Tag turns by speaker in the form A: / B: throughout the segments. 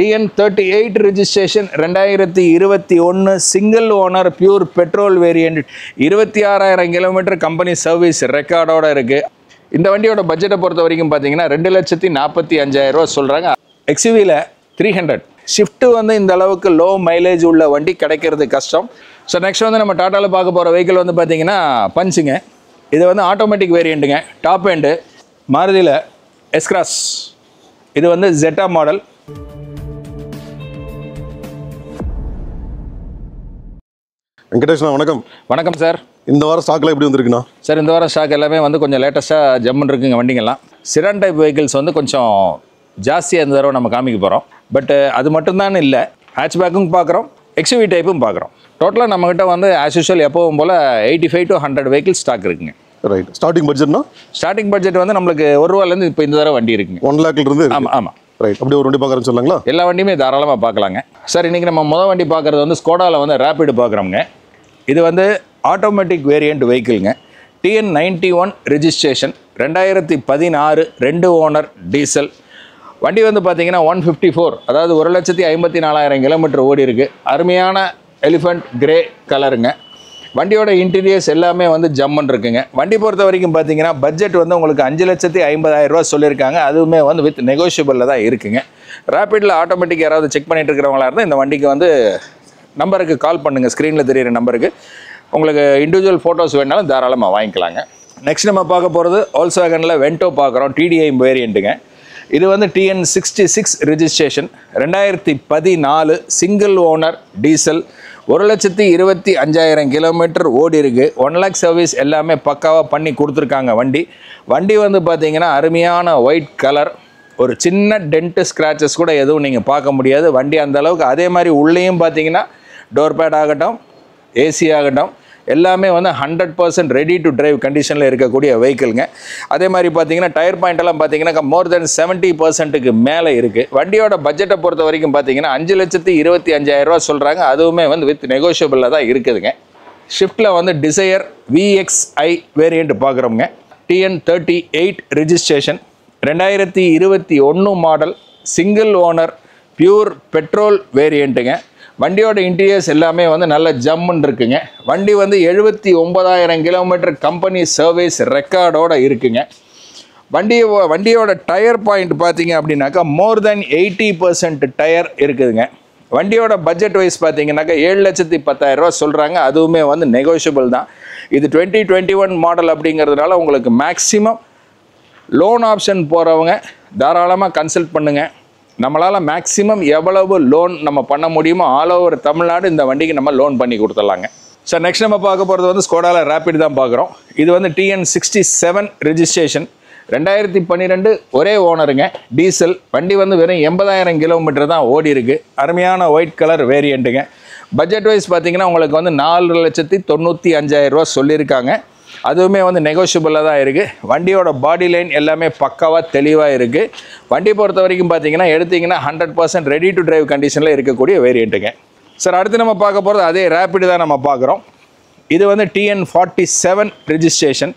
A: TN38 registration 2021 single owner pure petrol variant 26000 km company service record ஓட இருக்கு. இந்த வண்டியோட பட்ஜெட்டை பொறுத்த வரைக்கும் பார்த்தீங்கன்னா 2,45,000 ரூபா சொல்கிறாங்க. XUV-ல 300 ஷிஃப்ட் வந்து இந்த அளவுக்கு லோ மைலேஜ் உள்ள வண்டி கிடைக்கிறது கஷ்டம். ஸோ நெக்ஸ்ட் வந்து நம்ம டாட்டாவில் பார்க்க போகிற வெஹிக்கிள் வந்து பார்த்தீங்கன்னா பஞ்சுங்க. இது வந்து ஆட்டோமேட்டிக் வேரியண்ட்டுங்க. டாப் எண்டு மாருதியில் எஸ்கிராஸ். இது வந்து ஜெட்டா மாடல்.
B: வெங்கடேஷ்ண்ணா வணக்கம்.
A: வணக்கம் சார்.
B: இந்த வாரம் ஸ்டாக்லாம் எப்படி வந்திருக்குண்ணா?
A: சார் இந்த வாரம் ஸ்டாக் எல்லாமே வந்து கொஞ்சம் லேட்டஸ்ட்டாக ஜம்முன்னு இருக்குங்க வண்டிங்கெல்லாம். சிடான் டைப் வெஹிக்கிள்ஸ் வந்து கொஞ்சம் ஜாஸ்தியாக இந்த தடவை நம்ம காமிக்க போகிறோம். பட் அது மட்டும்தான் இல்லை, ஹேட்ச்பேக்கும் பார்க்குறோம், XUV டைப்பும் பார்க்குறோம். டோட்டலாக நம்மகிட்ட வந்து ஆஸ் யூஷுவல் எப்பவும் போல் 85 to 100 வெஹிக்கிள் ஸ்டாக் இருக்குங்க.
B: ரைட். ஸ்டார்டிங் பட்ஜெட்னா? ஸ்டார்டிங்
A: பட்ஜெட் வந்து நம்மளுக்கு ₹1 இப்போ இந்த தடவை வண்டி இருக்குங்க.
B: 1 lakh
A: ஆமாம் ஆமாம்.
B: ரைட். அப்படியே ஒரு வண்டி பார்க்குறேன்னு சொல்லாங்களா?
A: எல்லா வண்டியுமே தாராளமாக பார்க்கலாங்க சார். இன்றைக்கி நம்ம முதல் வண்டி பார்க்குறது வந்து ஸ்கோடாவில் வந்து ரேபிட் பார்க்குறோங்க. இது வந்து ஆட்டோமேட்டிக் வேரியண்ட் வெஹிக்கிள்ங்க. TN91 registration 2016 2 owner diesel. வண்டி வந்து பார்த்தீங்கன்னா 154, அதாவது 1,54,000 கிலோமீட்டர் ஓடி இருக்குது. அருமையான எலிஃபண்ட் கிரே கலருங்க. வண்டியோட இன்டீரியர்ஸ் எல்லாமே வந்து ஜம்மன் இருக்குங்க. வண்டி பொறுத்த வரைக்கும் பார்த்தீங்கன்னா பட்ஜெட் வந்து உங்களுக்கு 5,50,000 ரூபா சொல்லியிருக்காங்க. அதுவுமே வந்து வித் நெகோஷியபிளில் தான் இருக்குங்க. ரேபிடில் ஆட்டோமேட்டிக் யாராவது செக் பண்ணிட்டு இருக்கிறவங்களா இருந்தால் இந்த வண்டிக்கு வந்து நம்பருக்கு கால் பண்ணுங்கள். ஸ்க்ரீனில் தெரியிற நம்பருக்கு உங்களுக்கு இண்டிவிஜுவல் ஃபோட்டோஸ் வேணாலும் தாராளமாக வாங்கிக்கலாங்க. நெக்ஸ்ட் நம்ம பார்க்க போகிறது Volkswagenல வென்டோ பார்க்குறோம். TDI வேரியண்ட்டுங்க. இது வந்து TN66 registration 2014 single owner diesel 1,25,000 kilometre ஓடி இருக்குது. 1 lakh சர்வீஸ் எல்லாமே பக்காவாக பண்ணி கொடுத்துருக்காங்க. வண்டி வந்து பார்த்தீங்கன்னா அருமையான ஒயிட் கலர். ஒரு சின்ன டென்ட்டு ஸ்க்ராச்சஸ் கூட எதுவும் நீங்கள் பார்க்க முடியாது. வண்டி அந்த அளவுக்கு. அதே மாதிரி உள்ளேயும் பார்த்தீங்கன்னா டோர் பேட் ஆகட்டும், ஏசி ஆகட்டும், எல்லாமே வந்து 100% ரெடி டு டிரைவ் கண்டிஷனில் இருக்கக்கூடிய வெஹிக்கிள்ங்க. அதே மாதிரி பார்த்தீங்கன்னா டயர் பாயிண்டெல்லாம் பார்த்தீங்கன்னா மோர் தென் 70%க்கு மேலே இருக்குது. வண்டியோட பட்ஜெட்டை பொறுத்த வரைக்கும் பார்த்தீங்கன்னா 5,25,000 ரூபா சொல்கிறாங்க. அதுவுமே வந்து வித் நெகோஷியபிளில் தான் இருக்குதுங்க. ஷிஃப்ட்டில் வந்து டிசையர் VXI வேரியண்ட் பார்க்குறோங்க. TN38 registration 2021 model single owner pure petrol வேரியண்ட்டுங்க. வண்டியோட இன்டீரியர்ஸ் எல்லாமே வந்து நல்ல ஜம்முன்னு இருக்குங்க. வண்டி வந்து 79,000 கிலோமீட்டர் கம்பெனி சர்வீஸ் ரெக்கார்டோடு இருக்குங்க. வண்டியோட டயர் பாயிண்ட் பார்த்தீங்க அப்படின்னாக்கா மோர் தென் 80% டயர் இருக்குதுங்க. வண்டியோட பட்ஜெட் வைஸ் பார்த்தீங்கன்னாக்கா 7,10,000 ரூபா சொல்கிறாங்க. அதுவுமே வந்து நெகோஷியபிள் தான். இது 2021 மாடல் அப்படிங்கிறதுனால உங்களுக்கு மேக்ஸிமம் லோன் ஆப்ஷன் போகிறவங்க தாராளமாக கன்சல்ட் பண்ணுங்கள். நம்மளால் மேக்ஸிமம் எவ்வளவு லோன் நம்ம பண்ண முடியுமோ ஆல் ஓவர் தமிழ்நாடு இந்த வண்டிக்கு நம்ம லோன் பண்ணி கொடுத்துடலாங்க. சார் நெக்ஸ்ட் நம்ம பார்க்க போகிறது வந்து ஸ்கோடாவில் ரேபிட் தான் பார்க்குறோம். இது வந்து TN67 ரெஜிஸ்ட்ரேஷன் 2012 ஒரே ஓனருங்க டீசல். வண்டி வந்து வெறும் 80,000 கிலோமீட்டர் தான் ஓடி இருக்குது. அருமையான ஒயிட் கலர் வேரியண்ட்டுங்க. பட்ஜெட் வைஸ் பார்த்தீங்கன்னா உங்களுக்கு வந்து 4,95,000 ரூபா சொல்லியிருக்காங்க. அதுவுமே வந்து நெகோஷியபிளாக தான் இருக்குது. வண்டியோட பாடி லைன் எல்லாமே பக்காவாக தெளிவாக இருக்குது. வண்டி பொறுத்த வரைக்கும் பார்த்தீங்கன்னா எடுத்திங்கன்னா 100% ரெடி டு டிரைவ் கண்டிஷனில் இருக்கக்கூடிய வேரியண்ட்டுங்க. சார் அடுத்து நம்ம பார்க்க போகிறது அதே ரேபிட் தான் நம்ம பார்க்குறோம். இது வந்து TN47 registration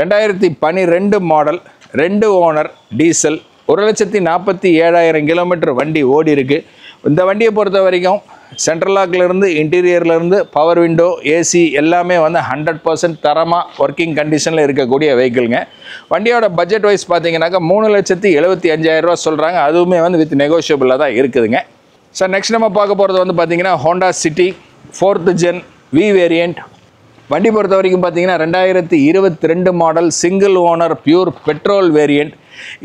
A: 2012 model 2 owner diesel 1,47,000 kilometre வண்டி ஓடி இருக்குது. இந்த வண்டியை பொறுத்த வரைக்கும் சென்ட்ரல் லாக்லேருந்து இன்டீரியர்லேருந்து பவர் விண்டோ ஏசி எல்லாமே வந்து 100% தரமாக ஒர்க்கிங் கண்டிஷனில் இருக்கக்கூடிய வெஹிக்கிள்ங்க. வண்டியோட பட்ஜெட் வைஸ் பார்த்தீங்கன்னாக்கா 3,75,000 ரூபா சொல்கிறாங்க. அதுவுமே வந்து வித் நெகோஷியபிளாக தான் இருக்குதுங்க. சார் நெக்ஸ்ட் நம்ம பார்க்க போகிறது வந்து பார்த்தீங்கன்னா Honda City 4th gen V variant. வண்டி பொறுத்த வரைக்கும் பார்த்தீங்கன்னா 2022 model single owner pure petrol variant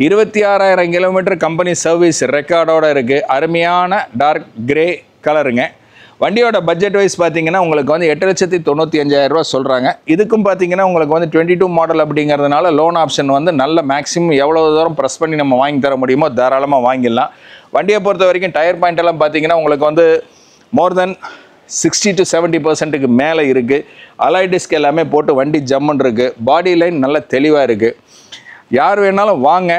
A: 26,000 kilometre company service ரெக்கார்டோடு இருக்குது. அருமையான டார்க் கிரே கலருங்க. வண்டியோட பட்ஜெட் வைஸ் பார்த்தீங்கன்னா உங்களுக்கு வந்து 8,95,000 ரூபா சொல்கிறாங்க. இதுக்கும் பார்த்தீங்கன்னா உங்களுக்கு வந்து 22 மாடல் அப்படிங்கிறதுனால லோன் ஆப்ஷன் வந்து நல்ல மேக்ஸிமம் எவ்வளோ தூரம் ப்ரெஸ் பண்ணி நம்ம வாங்கி தர முடியுமோ தாராளமாக வாங்கிடலாம். வண்டியை பொறுத்த வரைக்கும் டயர் பாயிண்டெல்லாம் பார்த்தீங்கன்னா உங்களுக்கு வந்து மோர் தென் 60 to 70%க்கு மேலே இருக்குது. அலாய் டிஸ்க் எல்லாமே போட்டு வண்டி ஜம்முன்னு இருக்குது. பாடி லைன் நல்ல தெளிவாக இருக்குது. யார் வேணாலும் வாங்க,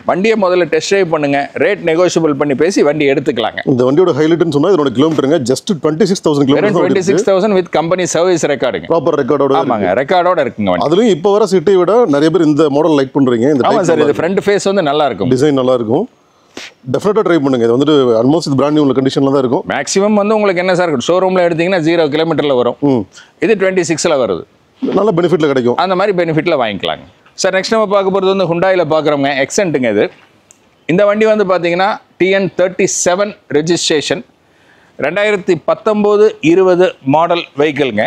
A: வண்டியை முதல்ல டெஸ்ட் ட்ரைவ் பண்ணுங்க, ரேட் நெகோஷியபிள் பண்ணி பேசி வண்டி எடுத்துக்கலாங்க.
B: இந்த வண்டியோட ஹைலைட்னு சொன்னா இதோட கிலோமீட்டருங்க just 26,000 kilometre.
A: 26,000 with company service ரெக்கார்டுங்க.
B: ப்ராப்பர் ரெக்கார்டோட.
A: ஆமாங்க, ரெக்கார்டோட இருக்குங்க வண்டி.
B: அதுலயும் இப்போ வர சிட்டி விட நிறைய பேர் இந்த மாடல் லைக் பண்றீங்க. இந்த
A: ஆமா சார், இது ஃப்ரண்ட் ஃபேஸ் வந்து நல்லா இருக்கும்,
B: டிசைன் நல்லா இருக்கும். டெஃபினட்டாக ட்ரை பண்ணுங்க. இது வந்துட்டு ஆல்மோஸ்ட் இது பிராண்ட் நியூ உள்ள கண்டிஷனில் தான் இருக்கும்.
A: மேக்ஸிமம் வந்து உங்களுக்கு என்ன சார் ஷோரூமில் எடுத்தீங்கன்னா 0 கிலோமீட்டரில் வரும். இது 26ல் வருது.
B: நல்ல பெனிஃபிட்டில் கிடைக்கும்.
A: அந்த மாதிரி பெனிஃபிட்டில் வாங்கிக்கலாங்க சார். நெக்ஸ்ட் நம்ம பார்க்க போகிறது வந்து ஹுண்டாயில் பார்க்குறோங்க எக்ஸென்ட்டுங்க. இது இந்த வண்டி வந்து பார்த்தீங்கன்னா TN37 ரெஜிஸ்ட்ரேஷன் 2019-20 மாடல் வெஹிக்கிள்ங்க.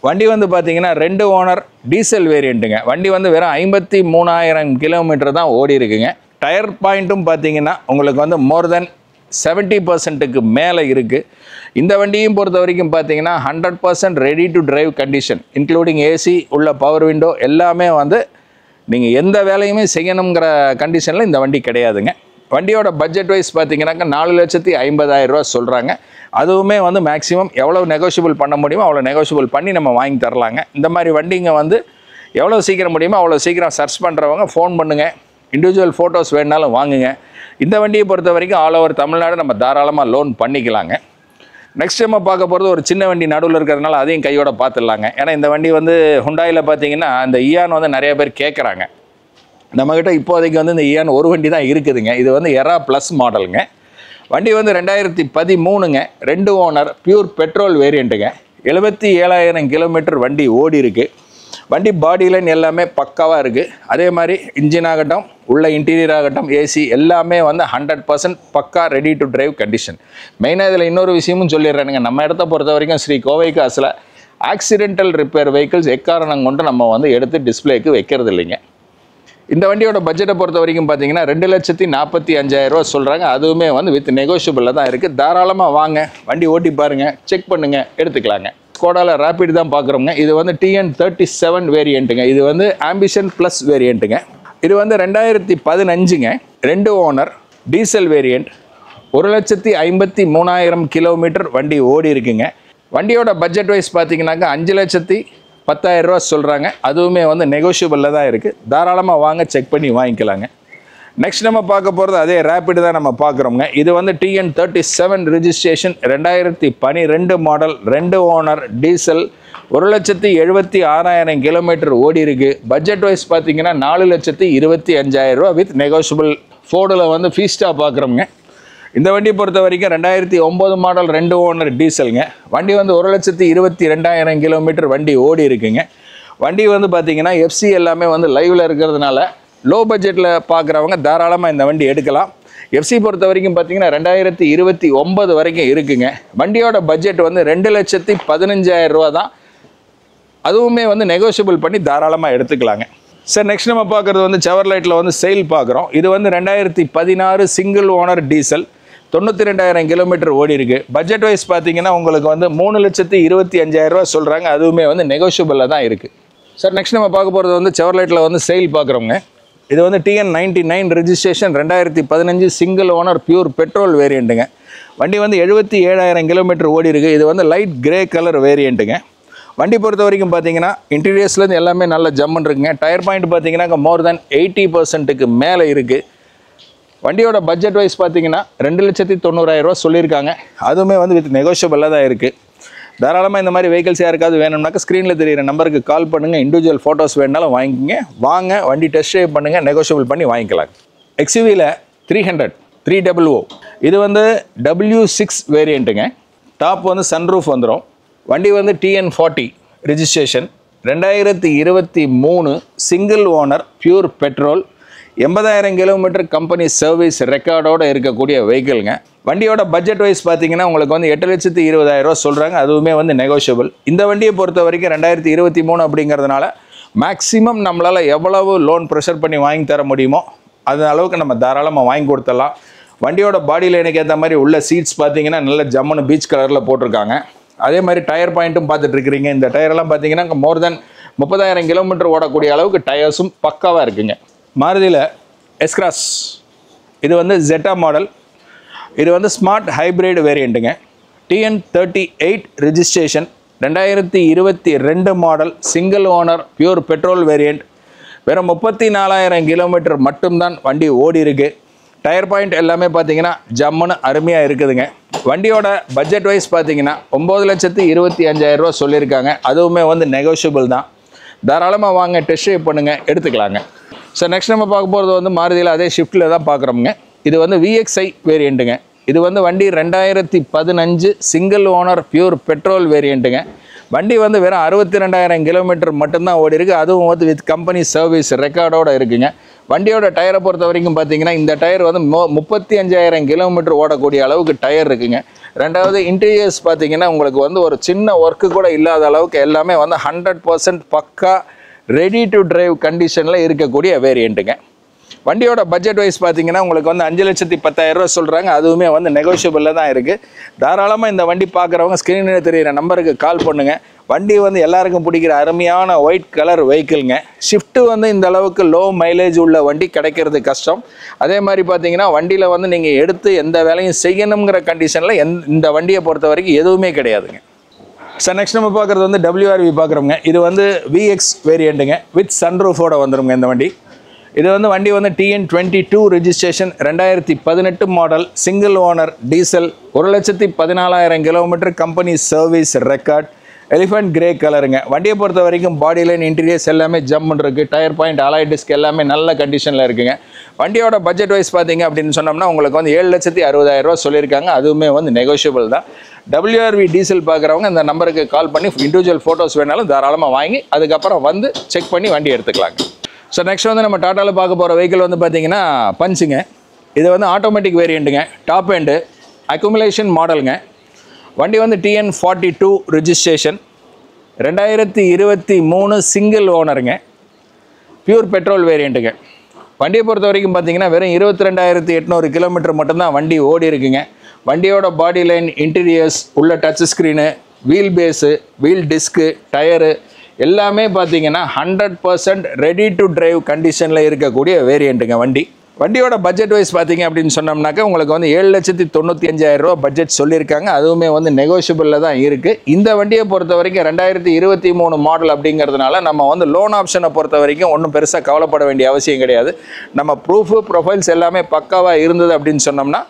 A: வண்டி வந்து பார்த்தீங்கன்னா 2 ஓனர் டீசல் வேரியண்ட்டுங்க. வண்டி வந்து வெறும் 53,000 கிலோமீட்டர் தான் ஓடி இருக்குங்க. டயர் பாயிண்ட்டும் பார்த்தீங்கன்னா உங்களுக்கு வந்து மோர் தென் 70%க்கு மேலே இருக்குது. இந்த வண்டியும் பொறுத்த வரைக்கும் பார்த்தீங்கன்னா 100% ready to drive condition, including AC உள்ள பவர் விண்டோ எல்லாமே வந்து நீங்கள் எந்த வேலையுமே செய்யணுங்கிற கண்டிஷனில் இந்த வண்டி கிடையாதுங்க. வண்டியோட பட்ஜெட் வைஸ் பார்த்தீங்கன்னாக்கா 4,50,000 ரூபா சொல்கிறாங்க. அதுவுமே வந்து மேக்ஸிமம் எவ்வளோ நெகோஷியபிள் பண்ண முடியுமோ அவ்வளோ நெகோஷியபிள் பண்ணி நம்ம வாங்கி தரலாங்க. இந்த மாதிரி வண்டிங்க வந்து எவ்வளோ சீக்கிரம் முடியுமோ அவ்வளோ சீக்கிரம் சர்ச் பண்ணுறவங்க ஃபோன் பண்ணுங்கள். இண்டிவிஜுவல் ஃபோட்டோஸ் வேணுனாலும் வாங்குங்க. இந்த வண்டியை பொறுத்த வரைக்கும் ஆல் ஓவர் தமிழ்நாடு நம்ம தாராளமாக லோன் பண்ணிக்கலாங்க. நெக்ஸ்ட் நம்ம பார்க்க போகிறது ஒரு சின்ன வண்டி நடுவில் இருக்கிறதுனால அதையும் கையோட பார்த்துடலாங்க. ஏன்னா இந்த வண்டி வந்து ஹுண்டாயில் பார்த்தீங்கன்னா இந்த இயான் வந்து நிறைய பேர் கேட்குறாங்க. நம்மக்கிட்ட இப்போதைக்கு வந்து இந்த இயான் ஒரு வண்டி தான் இருக்குதுங்க. இது வந்து எரா ப்ளஸ் மாடலுங்க. வண்டி வந்து 2013ங்க. 2 ஓனர் பியூர் பெட்ரோல் வேரியண்ட்டுங்க. 77,000 கிலோமீட்டர் வண்டி ஓடி இருக்குது. வண்டி பாடி லைன் எல்லாமே பக்காவாக இருக்குது. அதே மாதிரி இன்ஜின் ஆகட்டும், உள்ள இன்டீரியர் ஆகட்டும், ஏசி எல்லாமே வந்து 100% பக்கா ரெடி டு டிரைவ் கண்டிஷன். மெயினாக இதில் இன்னொரு விஷயமும் சொல்லிடுறேனுங்க. நம்ம இடத்த பொறுத்த வரைக்கும் ஸ்ரீ கோவை காசில் ஆக்சிடென்டல் ரிப்பேர் வெஹிக்கிள்ஸ் எக்காரணம் கொண்டு நம்ம வந்து எடுத்து டிஸ்பிளேக்கு வைக்கிறது இல்லைங்க. இந்த வண்டியோட பட்ஜெட்டை பொறுத்த வரைக்கும் பார்த்தீங்கன்னா 2,45,000 ரூபா சொல்கிறாங்க. அதுவுமே வந்து வித் நெகோஷியபிளில் தான் இருக்குது. தாராளமாக வாங்க, வண்டி ஓட்டி பாருங்கள், செக் பண்ணுங்கள், எடுத்துக்கலாங்க. ஸ்கோடாவில் ரேபிட் தான் பார்க்குறோங்க. இது வந்து TN37 வேரியண்ட்டுங்க. இது வந்து ஆம்பிஷன் ப்ளஸ் வேரியண்ட்டுங்க. இது வந்து 2015ங்க. 2 ஓனர் டீசல் வேரியண்ட். 1,53,000 கிலோமீட்டர் வண்டி ஓடி இருக்குங்க. வண்டியோட பட்ஜெட் வைஸ் பார்த்தீங்கன்னாக்கா 5,10,000 ரூபா சொல்கிறாங்க. அதுவுமே வந்து நெகோஷியபிளில் தான் இருக்குது. தாராளமாக வாங்க, செக் பண்ணி வாங்கிக்கலாங்க. நெக்ஸ்ட் நம்ம பார்க்க போகிறது அதே ரேபிட் தான் நம்ம பார்க்குறோங்க. இது வந்து TN37 registration 2012 model 2 owner diesel 1,76,000 kilometre ஓடி இருக்குது. பட்ஜெட் வைஸ் பார்த்தீங்கன்னா 4,25,000 ரூபா வித் நெகோஷியபிள். ஃபோர்டில் வந்து ஃபீஸ்டாக பார்க்குறோங்க. இந்த வண்டி பொறுத்த வரைக்கும் 2009 மாடல் 2 ஓனர் டீசலுங்க. வண்டி வந்து 1,22,000 கிலோமீட்டர் வண்டி ஓடி இருக்குங்க. வண்டி வந்து பார்த்தீங்கன்னா எஃப்சி எல்லாமே வந்து லைவில் இருக்கிறதுனால லோ பட்ஜெட்டில் பார்க்குறவங்க தாராளமாக இந்த வண்டி எடுக்கலாம். எஃப்சி பொறுத்த வரைக்கும் பார்த்தீங்கன்னா 2029 வரைக்கும் இருக்குங்க. வண்டியோட பட்ஜெட் வந்து 2,15,000 ரூபா தான். அதுவுமே வந்து நெகோஷியபிள் பண்ணி தாராளமாக எடுத்துக்கலாங்க. சார் நெக்ஸ்ட் நம்ம பார்க்குறது வந்து செவர்லைட்டில் வந்து செயில் பார்க்குறோம். இது வந்து 2016 சிங்கிள் ஓனர் டீசல் 92,000 கிலோமீட்டர் ஓடி இருக்குது. பட்ஜெட் வைஸ் பார்த்தீங்கன்னா உங்களுக்கு வந்து 3,25,000 ரூபா சொல்கிறாங்க. அதுவுமே வந்து நெகோஷியபிளில் தான் இருக்குது. சார் நெக்ஸ்ட் நம்ம பார்க்க போகிறது வந்து செவர்லைட்டில் வந்து செயில் பார்க்குறோங்க. இது வந்து TN99 registration 2015 single owner pure petrol வேரியண்ட்டுங்க. வண்டி வந்து 77,000 கிலோமீட்டர் ஓடி இருக்குது. இது வந்து லைட் கிரே கலர் வேரியண்ட்டுங்க. வண்டி பொறுத்த வரைக்கும் பார்த்தீங்கன்னா இன்டீரியர்ஸ்லேருந்து எல்லாமே நல்ல ஜம்முன்னு இருக்குங்க. டயர் பாயிண்ட் பார்த்தீங்கன்னா மோர் தென் 80%க்கு மேலே இருக்குது. வண்டியோட பட்ஜெட் வைஸ் பார்த்தீங்கன்னா 2,90,000 ரூபா சொல்லியிருக்காங்க. அதுவுமே வந்து வித் நெகோஷியபிளாக தான் இருக்குது. தாராளமாக இந்த மாதிரி வெஹிக்கிள்ஸ் யாருக்காவது வேணும்னாக்கா ஸ்க்ரீனில் தெரியிற நம்பருக்கு கால் பண்ணுங்கள். இண்டிவிஜுவல் ஃபோட்டோஸ் வேணுனாலும் வாங்கிக்கோங்க. வாங்க, வண்டி டெஸ்ட் ட்ரைவ் பண்ணுங்கள், நெகோஷியபிள் பண்ணி வாங்கிக்கலாம். XUV-ல 300 300. இது வந்து W6 வேரியண்ட்டுங்க. டாப் வந்து சன்ரூஃப் வந்துடும். வண்டி வந்து TN40 registration 2023 single owner pure petrol 80,000 kilometre company service ரெக்கார்டோடு இருக்கக்கூடிய வெஹிக்கிள்ங்க. வண்டியோட பட்ஜெட் வைஸ் பார்த்தீங்கன்னா உங்களுக்கு வந்து 8,20,000 ரூபா சொல்கிறாங்க. அதுவுமே வந்து நெகோஷியபிள். இந்த வண்டியை பொறுத்த வரைக்கும் 2023 அப்படிங்கிறதுனால மேக்ஸிமம் நம்மளால் எவ்வளவு லோன் ப்ரெஷர் பண்ணி வாங்கி தர முடியுமோ அது அளவுக்கு நம்ம தாராளமாக வாங்கி கொடுத்துடலாம். வண்டியோட பாடி லைனுக்கு ஏற்ற மாதிரி உள்ள சீட்ஸ் பார்த்தீங்கன்னா நல்ல ஜம்முன்னு பீச் கலரில் போட்டிருக்காங்க. அதே மாதிரி டயர் பாயிண்ட்டும் பார்த்துட்டு இருக்கிறீங்க. இந்த டயரெல்லாம் பார்த்தீங்கன்னா மோர் தென் 30,000 கிலோமீட்டர் ஓடக்கூடிய அளவுக்கு டயர்ஸும் பக்காவாக இருக்குங்க. மாருதியில் எஸ்கிராஸ் இது வந்து ஜெட்டா மாடல். இது வந்து ஸ்மார்ட் ஹைப்ரிட் வேரியண்ட்டுங்க. TN38 registration 2022 model single owner pure petrol variant. வெறும் 34,000 கிலோமீட்டர் மட்டும்தான் வண்டி ஓடி இருக்குது. டயர் பாயிண்ட் எல்லாமே பார்த்தீங்கன்னா ஜம்முன்னு அருமையாக இருக்குதுங்க. வண்டியோட பட்ஜெட் வைஸ் பார்த்தீங்கன்னா 9,25,000 ரூபா சொல்லியிருக்காங்க. அதுவுமே வந்து நெகோஷியபிள் தான். தாராளமாக வாங்க, டெஸ்ட் ட்ரைவ் பண்ணுங்கள், எடுத்துக்கலாங்க. சார் நெக்ஸ்ட் நம்ம பார்க்க போகிறது வந்து மாருதியில் அதே ஷிஃப்ட்டில் தான் பார்க்குறோமுங்க. இது வந்து VXI வேரியண்ட்டுங்க. இது வந்து வண்டி 2015 சிங்கிள் ஓனர் பியூர் பெட்ரோல் வேரியண்ட்டுங்க. வண்டி வந்து வெறும் 62,000 கிலோமீட்டர் மட்டும்தான் ஓடி இருக்குது. அதுவும் வந்து வித் கம்பெனி சர்வீஸ் ரெக்கார்டோடு இருக்குங்க. வண்டியோட டயரை பொறுத்த வரைக்கும் பார்த்தீங்கன்னா இந்த டயர் வந்து 35,000 கிலோமீட்டர் ஓடக்கூடிய அளவுக்கு டயர் இருக்குங்க. ரெண்டாவது இன்டீரியர்ஸ் பார்த்தீங்கன்னா உங்களுக்கு வந்து ஒரு சின்ன ஒர்க்கு கூட இல்லாத அளவுக்கு எல்லாமே வந்து 100% பக்கா ரெடி டு டிரைவ் கண்டிஷனில் இருக்கக்கூடிய வேரியண்ட்டுங்க. வண்டியோட பட்ஜெட் வைஸ் பார்த்தீங்கன்னா உங்களுக்கு வந்து 5,10,000 ரூபா சொல்கிறாங்க. அதுவுமே வந்து நெகோஷியபிளில் தான் இருக்குது. தாராளமாக இந்த வண்டி பார்க்குறவங்க ஸ்க்ரீனில் தெரிகிற நம்பருக்கு கால் பண்ணுங்கள். வண்டி வந்து எல்லாருக்கும் பிடிக்கிற அருமையான ஒயிட் கலர் வெஹிக்கிள்ங்க. ஷிஃப்ட்டு வந்து இந்த அளவுக்கு லோ மைலேஜ் உள்ள வண்டி கிடைக்கிறது கஷ்டம். அதே மாதிரி பார்த்தீங்கன்னா வண்டியில் வந்து நீங்கள் எடுத்து எந்த வேலையும் செய்யணுங்கிற கண்டிஷனில் இந்த வண்டியை பொறுத்த வரைக்கும் எதுவுமே கிடையாதுங்க. சார் நெக்ஸ்ட் நம்ம பார்க்குறது வந்து WRV பார்க்குறோங்க. இது வந்து VX வேரியண்ட்டுங்க. வித் சன்ரூஃபோட வந்துருங்க இந்த வண்டி. இது வந்து வண்டி வந்து TN22 registration 2018 model single owner diesel 1,14,000 kilometre company service record elephant grey கலருங்க. வண்டியை பொறுத்த வரைக்கும் பாடி லைன் இன்டீரியர்ஸ் எல்லாமே ஜம்முன்னு இருக்குது. டயர் பாயிண்ட் அலாய் டிஸ்க் எல்லாமே நல்ல கண்டிஷனில் இருக்குங்க. வண்டியோட பட்ஜெட் வைஸ் பார்த்தீங்க அப்படின்னு சொன்னோம்னா உங்களுக்கு வந்து 7,60,000 ரூபா சொல்லியிருக்காங்க. அதுவுமே வந்து நெகோஷியபிள் தான். WRV டீசல் பார்க்குறவங்க இந்த நம்பருக்கு கால் பண்ணி இண்டிவிஜுவல் ஃபோட்டோஸ் வேணாலும் தாராளமாக வாங்கி அதுக்கப்புறம் வந்து செக் பண்ணி வண்டி எடுத்துக்கலாங்க. ஸோ நெக்ஸ்ட் வந்து நம்ம டாட்டாவில் பார்க்க போகிற வெஹிக்கிள் வந்து பார்த்தீங்கன்னா பஞ்சுங்க. இது வந்து ஆட்டோமேட்டிக் வேரியண்ட்டுங்க. டாப் எண்டு அக்குமுலேஷன் மாடலுங்க. வண்டி வந்து TN42 ரெஜிஸ்ட்ரேஷன் 2023 சிங்கிள் ஓனருங்க. பியூர் பெட்ரோல் வேரியண்ட்டுங்க. வண்டியை பொறுத்த வரைக்கும் பார்த்தீங்கன்னா வெறும் 22,800 கிலோமீட்டர் மட்டும்தான் வண்டி ஓடி இருக்குங்க. வண்டியோட பாடி லைன் இன்டீரியர்ஸ் உள்ள touch screen wheel base wheel disc tyre எல்லாமே பார்த்தீங்கன்னா 100% ரெடி டு டிரைவ் கண்டிஷனில் இருக்கக்கூடிய வேரியண்ட்டுங்க வண்டி. வண்டியோட பட்ஜெட் வைஸ் பார்த்தீங்க அப்படின்னு சொன்னோம்னாக்கா உங்களுக்கு வந்து 7,95,000 ரூபா பட்ஜெட் சொல்லியிருக்காங்க. அதுவுமே வந்து நெகோஷியபிளில் தான் இருக்குது. இந்த வண்டியை பொறுத்த வரைக்கும் 2023 மாடல் அப்படிங்கிறதுனால நம்ம வந்து லோன் ஆப்ஷனை பொறுத்த வரைக்கும் ஒன்றும் பெருசாக கவலைப்பட வேண்டிய அவசியம் கிடையாது. நம்ம ப்ரூஃபு ப்ரொஃபைல்ஸ் எல்லாமே பக்காவாக இருந்தது அப்படின்னு சொன்னோம்னா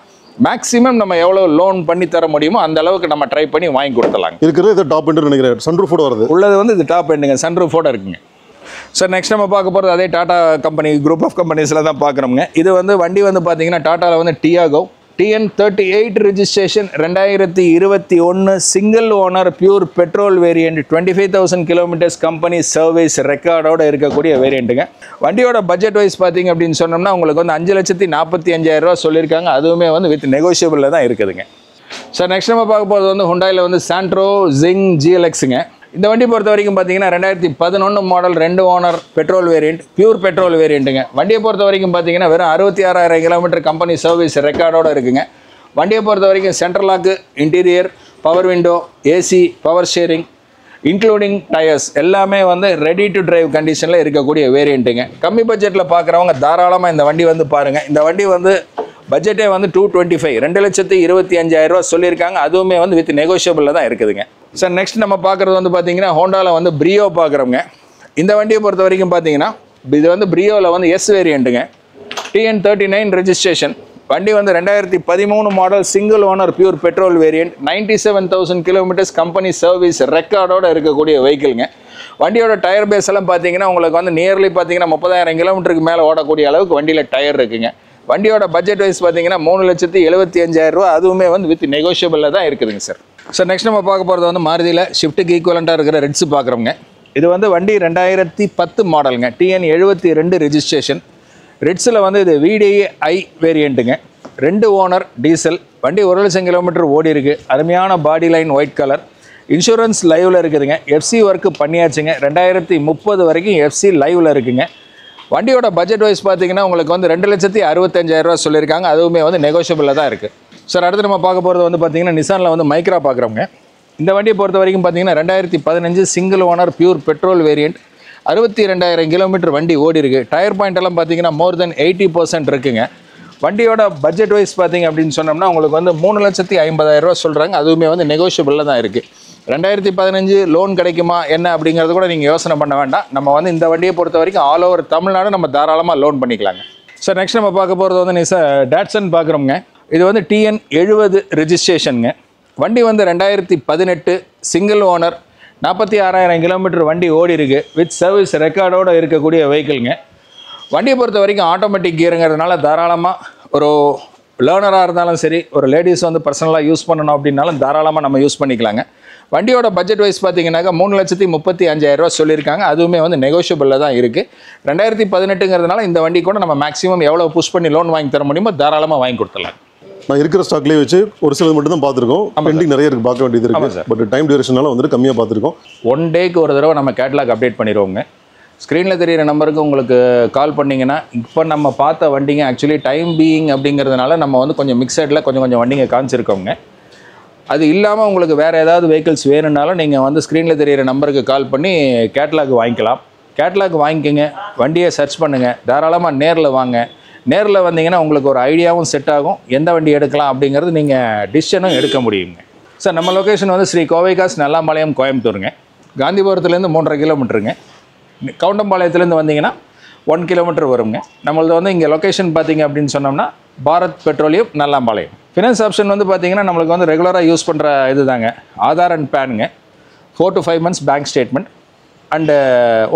A: மேக்ஸிமம் நம்ம எவ்வளோ லோன் பண்ணி தர முடியுமோ அந்த அளவுக்கு நம்ம ட்ரை பண்ணி வாங்கி கொடுத்துலாங்க.
B: இருக்கிறது இது டாப் எண்ட் நினைக்கிறேன். சன்ரூஃபோட வருது.
A: உள்ளது வந்து இது டாப் எண்டுங்க. சன்ரூஃபோட இருக்குங்க. சார் நெக்ஸ்ட் நம்ம பார்க்க போகிறது அதே டாடா கம்பெனி குரூப் ஆஃப் கம்பெனிஸில் தான் பார்க்குறோங்க. இது வந்து வண்டி வந்து பார்த்தீங்கன்னா டாட்டாவில் வந்து Tiago TN38 registration 2021 single owner pure petrol variant 25,000 kilometres company service ரெக்கார்டோடு இருக்கக்கூடிய வேரியண்ட்டுங்க. வண்டியோட பட்ஜெட் வைஸ் பார்த்தீங்க அப்படின்னு சொன்னோம்னா உங்களுக்கு வந்து 5,45,000 ரூபா சொல்லியிருக்காங்க. அதுவுமே வந்து வித் நெகோஷியபிளில் தான் இருக்குதுங்க. சார் நெக்ஸ்ட் நம்ம பார்க்க போகிறது வந்து ஹுண்டாயில் வந்து சாண்ட்ரோ ஜிங் GLXங்க. இந்த வண்டி பொறுத்த வரைக்கும் பார்த்தீங்கன்னா 2011 model 2 owner petrol variant pure petrol வேரியண்ட்டுங்க. வண்டியை பொறுத்த வரைக்கும் பார்த்தீங்கன்னா வெறும் 66,000 கிலோமீட்டர் கம்பெனி சர்வீஸ் ரெக்கார்டோடு இருக்குங்க. வண்டியை பொறுத்த வரைக்கும் central lock interior power window AC power steering including tyres எல்லாமே வந்து ரெடி டு டிரைவ் கண்டிஷனில் இருக்கக்கூடிய வேரியண்ட்டுங்க. கம்மி பட்ஜெட்டில் பார்க்குறவங்க தாராளமாக இந்த வண்டி வந்து பாருங்கள். இந்த வண்டி வந்து பட்ஜெட்டே வந்து 225 2,25,000 ரூபா சொல்லியிருக்காங்க. அதுவுமே வந்து வித் நெகோஷியபிளில் தான் இருக்குதுங்க. சார் நெக்ஸ்ட் நம்ம பார்க்குறது வந்து பார்த்தீங்கன்னா ஹோண்டாவில் வந்து பிரியோ பார்க்குறோங்க. இந்த வண்டியை பொறுத்த வரைக்கும் பார்த்தீங்கன்னா இது வந்து பிரியோவில் வந்து எஸ் வேரியண்ட்டுங்க. TN39 registration. வண்டி வந்து 2013 model single owner pure petrol variant 97,000 kilometres company service ரெக்கார்டோடு இருக்கக்கூடிய வெஹிக்கிள்ங்க. வண்டியோட டயர் பேஸ் எல்லாம் பார்த்தீங்கன்னா உங்களுக்கு வந்து நியர்லி பார்த்தீங்கன்னா 30,000 கிலோமீட்டருக்கு மேலே ஓடக்கூடிய அளவுக்கு வண்டியில் டயர் இருக்குங்க. வண்டியோட பட்ஜெட் வைஸ் பார்த்தீங்கன்னா 3,75,000 ரூபா. அதுவுமே வந்து வித் நெகோஷியபிளில் தான் இருக்குதுங்க சார். சார் நெக்ஸ்ட் நம்ம பார்க்க போகிறது வந்து மாருதியில் ஷிஃப்ட்டுக்கு ஈக்குவலண்ட்டாக இருக்கிற ரெட்ஸ் பார்க்குறோங்க. இது வந்து வண்டி 2010 மாடலுங்க. TN72 registration. ரெட்ஸில் வந்து இது VDI வேரியண்ட்டுங்க. 2 owner diesel. வண்டி 1,00,000 கிலோமீட்டர் ஓடி இருக்குது. அருமையான பாடி லைன் ஒயிட் கலர். இன்சூரன்ஸ் லைவில் இருக்குதுங்க. FC work பண்ணியாச்சுங்க. 2030 வரைக்கும் FC லைவில் இருக்குங்க. வண்டியோட பட்ஜெட் வைஸ் பார்த்தீங்கன்னா உங்களுக்கு வந்து 2,65,000 ரூபா சொல்லியிருக்காங்க. அதுவுமே வந்து நெகோஷியபிளில் தான் இருக்குது. சார் அடுத்து நம்ம பார்க்க போகிறது வந்து பார்த்தீங்கன்னா நிசானில் வந்து மைக்ரா பார்க்குறோங்க. இந்த வண்டியை பொறுத்த வரைக்கும் பார்த்தீங்கன்னா 2015 single owner pure petrol variant 62,000 kilometre வண்டி ஓடி இருக்குது. டயர் பாயிண்ட் எல்லாம் பார்த்தீங்கன்னா மோர் தென் 80% இருக்குங்க. வண்டியோட பட்ஜெட் வைஸ் பார்த்தீங்க அப்படின்னு சொன்னோம்னா உங்களுக்கு வந்து 3,50,000 ரூபா சொல்கிறாங்க. அதுவுமே வந்து நெகோஷியபிளில் தான் இருக்குது. 2015 லோன் கிடைக்குமா என்ன அப்படிங்கிறது கூட நீங்கள் யோசனை பண்ண வேண்டாம். நம்ம வந்து இந்த வண்டியை பொறுத்த வரைக்கும் ஆல் ஓவர் தமிழ்நாடு நம்ம தாராளமாக லோன் பண்ணிக்கலாங்க. சார் நெக்ஸ்ட் நம்ம பார்க்க போகிறது வந்து டாட்சன் பார்க்குறோங்க. இது வந்து TN70 ரெஜிஸ்ட்ரேஷனுங்க. வண்டி வந்து 2018 சிங்கிள் ஓனர் 46,000 கிலோமீட்டர் வண்டி ஓடி இருக்குது. வித் சர்வீஸ் ரெக்கார்டோடு இருக்கக்கூடிய வெஹிக்கிள்ங்க. வண்டியை பொறுத்த வரைக்கும் ஆட்டோமேட்டிக் கியருங்கிறதுனால தாராளமாக ஒரு லேர்னராக இருந்தாலும் சரி, ஒரு லேடிஸ் வந்து பர்சனலாக யூஸ் பண்ணணும் அப்படின்னாலும் தாராளமாக நம்ம யூஸ் பண்ணிக்கலாங்க. வண்டியோட பட்ஜெட் வைஸ் பார்த்தீங்கன்னாக்கா 3,35,000 சொல்லியிருக்காங்க. அதுவுமே வந்து நெகோஷியபிளில் தான் இருக்குது. 2018ங்கிறதுனால இந்த வண்டி கூட நம்ம மேக்ஸிமம் எவ்வளோ புஷ் பண்ணி லோன் வாங்கி தர முடியுமோ தாராளமாக வாங்கி கொடுத்துடலாம்.
B: நான் இருக்கிற ஸ்டாக்லேயே வச்சு ஒரு சிலது மட்டும் தான் பார்த்துருக்கோம். பெண்டிங் நிறைய இருக்குது, பார்க்க வேண்டியது இருக்குது. பட் டைம் டியூரேஷனால வந்துட்டு கம்மியாக பார்த்துருக்கோம்.
A: 1 டேக்கு ஒரு தடவை நம்ம கேட்லாக் அப்டேட் பண்ணிடுவோங்க. ஸ்க்ரீனில் தெரியிற நம்பருக்கு உங்களுக்கு கால் பண்ணிங்கன்னா, இப்போ நம்ம பார்த்த வண்டிங்க ஆக்சுவலி டைம் பீயிங் அப்படிங்கிறதுனால நம்ம வந்து கொஞ்சம் மிக்சடில் கொஞ்சம் வண்டிங்க காமிச்சிருக்கோங்க. அது இல்லாமல் உங்களுக்கு வேறு ஏதாவது வெஹிக்கிள்ஸ் வேணும்னாலும் நீங்கள் வந்து ஸ்க்ரீனில் தெரியிற நம்பருக்கு கால் பண்ணி கேட்லாக் வாங்கிக்கலாம். கேட்லாக் வாங்கிக்கோங்க, வண்டியை சர்ச் பண்ணுங்கள், தாராளமாக நேரில் வாங்க. நேரில் வந்தீங்கன்னா உங்களுக்கு ஒரு ஐடியாவும் செட் ஆகும், எந்த வண்டி எடுக்கலாம் அப்படிங்கிறது நீங்கள் டிசிஷனும் எடுக்க முடியுங்க. சார், நம்ம லொக்கேஷன் வந்து ஸ்ரீ கோவைகாஸ் நல்லாம்பாளையம், கோயம்புத்தூருங்க. காந்திபுரத்துலேருந்து 3.5 கிலோமீட்டருங்க. கவுண்டம்பாளையத்துலேருந்து வந்தீங்கன்னா 1 கிலோமீட்டர் வருங்க. நம்மளது வந்து இங்கே லொக்கேஷன் பார்த்தீங்க அப்படின்னு சொன்னோம்னா Bharat petroleum, Nallampalayam. Finance option வந்து பார்த்தீங்கன்னா நம்மளுக்கு வந்து ரெகுலராக யூஸ் பண்ணுற இது தாங்க, ஆதார் அண்ட் பேனுங்க, 4 to 5 months bank statement and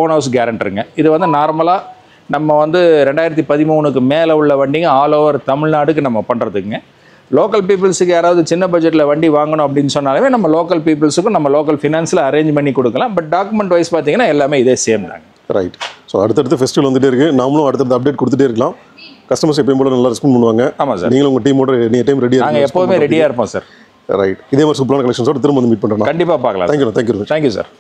A: own house கேரண்டருங்க. இது வந்து நார்மலாக நம்ம வந்து 2013க்கு மேலே உள்ள வண்டிங்க ஆல் ஓவர் தமிழ்நாடுக்கு நம்ம பண்ணுறதுக்குங்க. லோக்கல் பீப்புள்ஸுக்கு யாராவது சின்ன பட்ஜெட்டில் வண்டி வாங்கணும் அப்படின்னு சொன்னாலுமே நம்ம லோக்கல் பீப்புள்ஸுக்கும் நம்ம லோக்கல் ஃபினான்ஸில் அரேஞ்ச் பண்ணி கொடுக்கலாம். பட் டாக்குமெண்ட் வைஸ் பார்த்தீங்கன்னா எல்லாமே இதே சேம் தாங்க.
B: ரைட். ஸோ அடுத்தடுத்து ஃபெஸ்டிவல் வந்துட்டே இருக்குது, நாமளும் அடுத்தடுத்து அப்டேட் கொடுத்துட்டே இருக்கலாம். கஸ்டமர்ஸ் எப்பயும் போல நல்லா ரெஸ்பாண்ட் பண்ணுவாங்க.
A: ஆமாம் சார்,
B: நீங்களும் உங்கள் டீமோட எனி டைம் ரெடியாக
A: நாங்கள் எப்போவுமே ரெடியாக இருப்போம் சார்.
B: ரைட். இதே மாதிரி சூப்பரான கலெக்ஷன்ஸோட திரும்ப வந்து மீட் பண்ணுறோம்.
A: கண்டிப்பாக பார்க்கலாம்.
B: தேங்க்யூ.
A: Thank you sir.